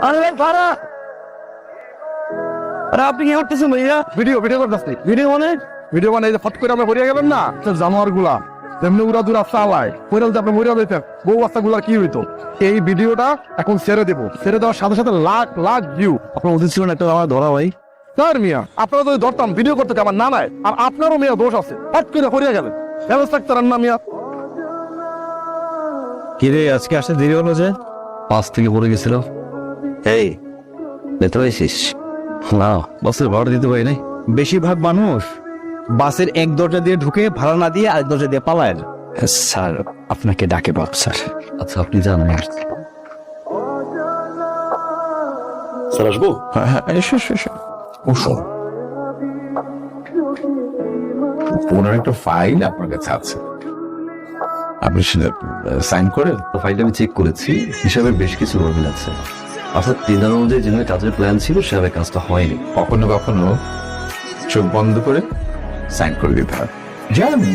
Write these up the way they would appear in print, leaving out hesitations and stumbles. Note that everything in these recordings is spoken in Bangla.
আরে ভাড়া, আরে আপনি কি করতেছেন ভাইয়া? ভিডিও করতেছি। ভিডিও মানে? ভিডিও মানে এই যে ফট করে আমরা পড়িয়া গেলাম না, জানোয়ার গুলা তেমনি উড়া দুরা চালায়, পড়ে যদি আপনি মরিয়া যেতেন বউ বাচ্চা গুলা কি হইতো। এই ভিডিওটা এখন ছেড়ে দেবো, ছেড়ে দেওয়ার সাথে সাথে লাখ লাখ ভিউ। আপনার উচিত ছিল না একটা আমার ধরা ভাই। স্যার মিয়া, আপনারা যদি ধরতাম ভিডিও করতে আমার না নাই, আর আপনারও মিয়া দোষ আছে, ফট করে পড়িয়া গেলেন, ব্যবস্থা রাখতে না মিয়া। কিরে আজকে আসতে দেরি হলো যে? 5 থেকে পড়ে গেছিল। এই বেতন পাইছিস? না, বাসের ভাড়া দিতে পারি নাই। বেশিরভাগ মানুষ বাসের এক দরজা দিয়ে ঢুকে ভাড়া না দিয়ে আরেক দরজা দিয়ে পালায়। স্যার আপনাকে ডাকে বাপ স্যার। আচ্ছা আপনি জানেন স্যার আসবো? হ্যাঁ এসো বসো। ওনার একটা ফাইল আপনার কাছে আছে, আপনি সেটা সাইন করে। ফাইলটা আমি চেক করেছি, হিসাবে বেশ কিছু গরমিল আছে। অর্থাৎ দিনের অনুযায়ী যেভাবে কাজের প্ল্যান ছিল সেভাবে কাজটা হয়নি। কখনো কখনো চোখ বন্ধ করে সাইন করে দিতে হয়। জানি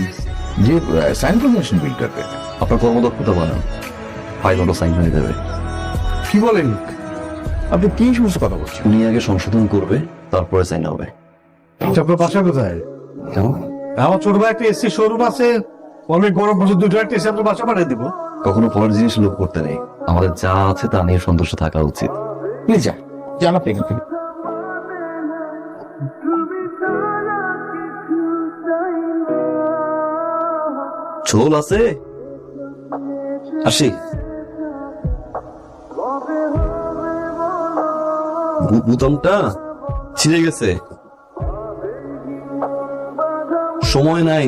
যে সাইন করবেন বিলটাতে। আপনার কর্মদক্ষতা বানান, ফাইল অটো সাইন হয়ে যাবে। কি বলেন আপনি? কি সমস্ত কথা বলছেন? উনি আগে সংশোধন করবে, তারপরে সাইন হবে। আপনার বাসা কোথায়? কেমন? আমার ছোট ভাই একটা এসি শোরুম আছে, অনেক গরম বছর দুটো একটা এসি আপনার বাসা পাঠিয়ে দিব। কখনো পরের জিনিস লোক করতে নেই, আমাদের যা আছে তা নিয়ে সন্তুষ্ট থাকা উচিত। প্লিজ জানা পেয়ে ঝোল আছে, আসি। বুতামটা ছিঁড়ে গেছে, সময় নাই।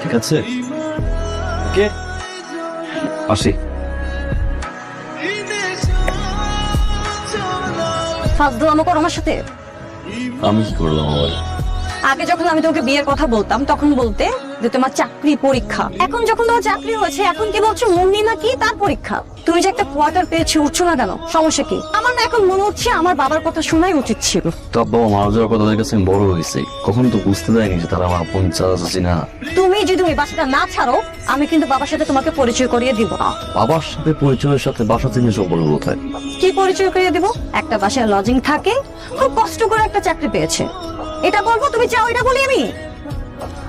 ঠিক আছে, ওকে আসি। ফাজলামো করো আমার সাথে। আমি কি করলাম আবার? আগে যখন আমি তোমাকে বিয়ের কথা বলতাম তখন বলতে যে তোমার চাকরি পরীক্ষা, এখন যখন তোমার চাকরি হয়েছে এখন কি বলছো মুন্নিমা কি তার পরীক্ষা? তুমি যে একটা কোয়ার্টার পেয়েছো উঠছো না কেন? সমস্যা কি? আমার না এখন মনে হচ্ছে আমার বাবার কথা শোনাই উচিত ছিল। তো বাবা মারা যাওয়ার পর তাদের কাছে আমি বড় হয়েছি, কখনো তো বুঝতে দেয়নি যে তারা আমার আপন চাচি না। তুমি যদি ওই বাসাটা না ছাড়ো আমি কিন্তু বাবার সাথে তোমাকে পরিচয় করিয়ে দিব না। বাবার সাথে পরিচয়ের সাথে বাসা চিনে সম্পর্ক কোথায়? কি পরিচয় করিয়ে দিব? একটা বাসায় লজিং থাকে, খুব কষ্ট করে একটা চাকরি পেয়েছে, এটা বলবো? তুমি চাও এটা বলি আমি?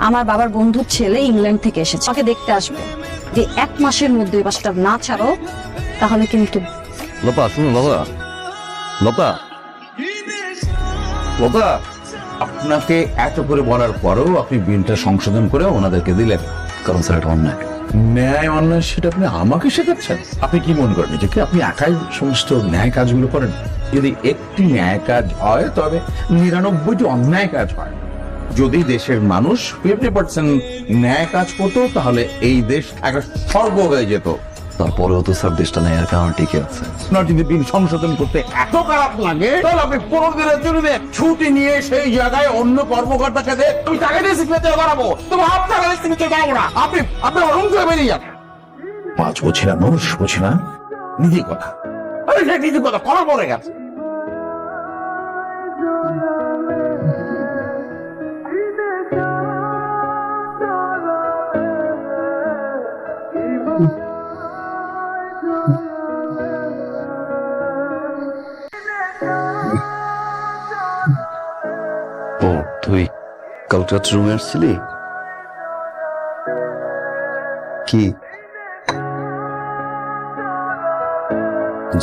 আমার বাবার বন্ধুর ছেলে ইংল্যান্ড থেকে এসেছে, আমাকে দেখতে আসবে। যে 1 মাসের মধ্যে বাসটা না ছাড়ো তাহলে কিন্তু। লতা শুনুন, লতা আপনাকে এত করে বলার পরেও আপনি বিলটা সংশোধন করে ওনাদেরকে দিলেন, কারণ স্যার এটা অন্যায়। ন্যায় অন্যায় সেটা আপনি আমাকে শেখাচ্ছেন? আপনি কি মনে করেন নিজেকে আপনি একাই সমস্ত ন্যায় কাজগুলো করেন? যদি একটি ন্যায় কাজ হয় তবে 99টি অন্যায় কাজ হয়। যদি দেশের মানুষ 50% ন্যায় কাজ করতো তাহলে এই দেশ একটা স্বর্গ হয়ে যেত। তারপরেও তো স্যার দেশটা নেই আর কারণ টিকে আছে। আপনার যদি বিল সংশোধন করতে এত খারাপ লাগে তাহলে আপনি 15 দিনের জন্য ছুটি নিয়ে সেই জায়গায় অন্য কর্মকর্তাকে দিয়ে তুমি টাকা দিয়ে সিগনেচার করাবো, তুমি হাত টাকা দিয়ে সিগনেচার করাবো না, আপনি আপনার রুম থেকে বেরিয়ে যান। পাঁচ বুঝি না মানুষ বুঝি না নিজের কথা, আরে সে নিজের কথা করা পড়ে গেছে। ও তুই কালকে রাত্রে রুমে আসছিলি? কি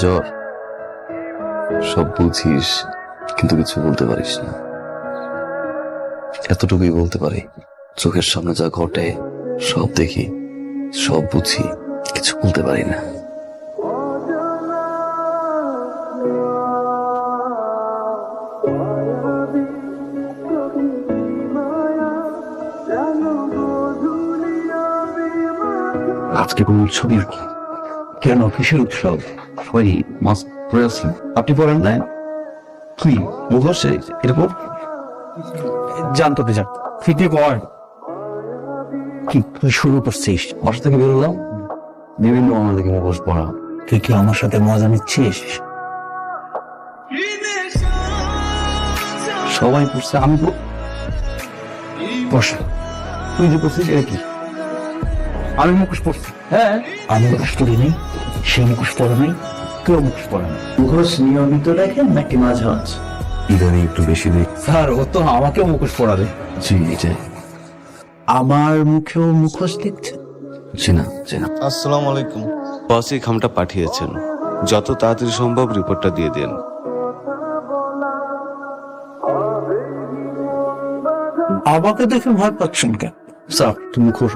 জ্বর? সব বুঝিস কিন্তু কিছু বলতে পারিস না। এতটুকুই বলতে পারি, চোখের সামনে যা ঘটে সব দেখি, সব বুঝি, কিছু বলতে পারি না। আজকে কোন উৎসব নাকি? কেন কিসের উৎসব? সবাই মাস্ক পরে আছেন, আপনি পরেন না? তুই মুখে এরকম জানতো যান ফিতে কর কি তুই শুরু করছিস? বাসা থেকে বেরোলাম, বিভিন্ন আমাদেরকে মুখোশ পড়া। তুই কি আমার সাথে মজা নিচ্ছিস? সবাই পড়ছে, আমি বস। তুই যে পড়ছিস এটা কি? আমি মুখোশ পড়ছি। হ্যাঁ, আমি মুখোশ করি নাই, সে মুখোশ পরে নাই, কেউ মুখোশ পরে না। মুখোশ নিয়মিত দেখেন নাকি মাঝে মাঝে? ইদানিং একটু বেশি দেখ। স্যার ও তো আমাকেও মুখোশ পড়াবে। জি এটাই। আমার মুখেও মুখোশ দেখছে। চেনা চেনা। আসসালামু আলাইকুম। বস এই খামটা পাঠিয়েছেন, যত তাড়াতাড়ি সম্ভব রিপোর্টটা দিয়ে দেন। আমাকে দেখে ভয় পাচ্ছেন কেন? স্যার তুমি মুখোশ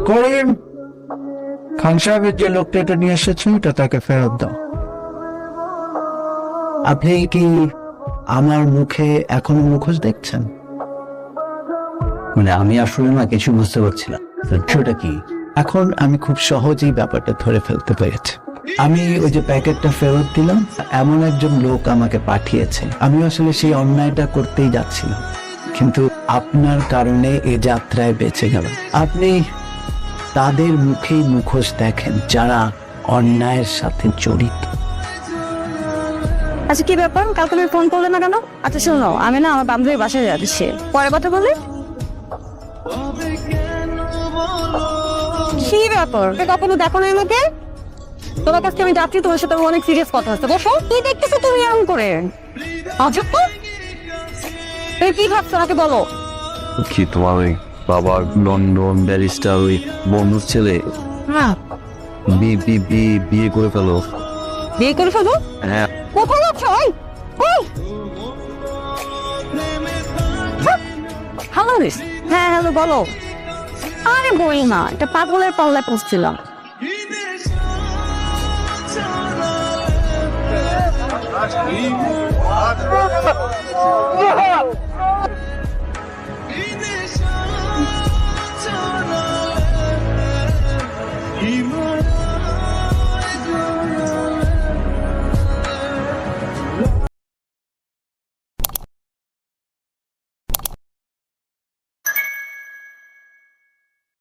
করিম, খান সাহেবের যে লোকটা এটা নিয়ে এসেছেন এটা তাকে ফেরত দাও। আপনি কি আমার মুখে এখনো মুখোশ দেখছেন? মানে আমি আসলে না কিছু বুঝতে পারছি না। সেটা কি? এখন আমি খুব সহজেই ব্যাপারটা ধরে ফেলতে পেরেছি। আমি ওই যে প্যাকেটটা ফেরত দিলাম, এমন একজন লোক আমাকে পাঠিয়েছে। আমি আসলে সেই অন্যায়টা করতেই যাচ্ছিলাম, কিন্তু আপনার কারণে এ যাত্রায় বেঁচে গেল। আপনি তাদের মুখেই মুখোশ দেখেন যারা অন্যায়ের সাথে জড়িত। আচ্ছা কি ব্যাপার, কালকে তুমি ফোন করলে না কেন? আচ্ছা শোনো, আমি না আমার বান্ধবীর বাসায় যাচ্ছি, পরে কথা বলি। কি ব্যাপার, কখনো দেখো না আমাকে? তোমার কাছে আমি যাচ্ছি, তোমার সাথে আমার অনেক সিরিয়াস কথা আছে। বসো। কি দেখতেছো তুমি এরকম করে? আজব তো। তুমি কি ভাবছো আমাকে বলো? কি তোমার ওই বাবা লন্ডন ব্যারিস্টার ওই বন্ধুর ছেলে হ্যাঁ, বিয়ে করে ফেলো? বিয়ে করে ফেলো? হ্যাঁ। কোথায় যাচ্ছ? হ্যালো রিস। হ্যাঁ হ্যালো, বলো। আরে বই না, এটা পাগলের পাল্লায় পড়ছিলাম। Even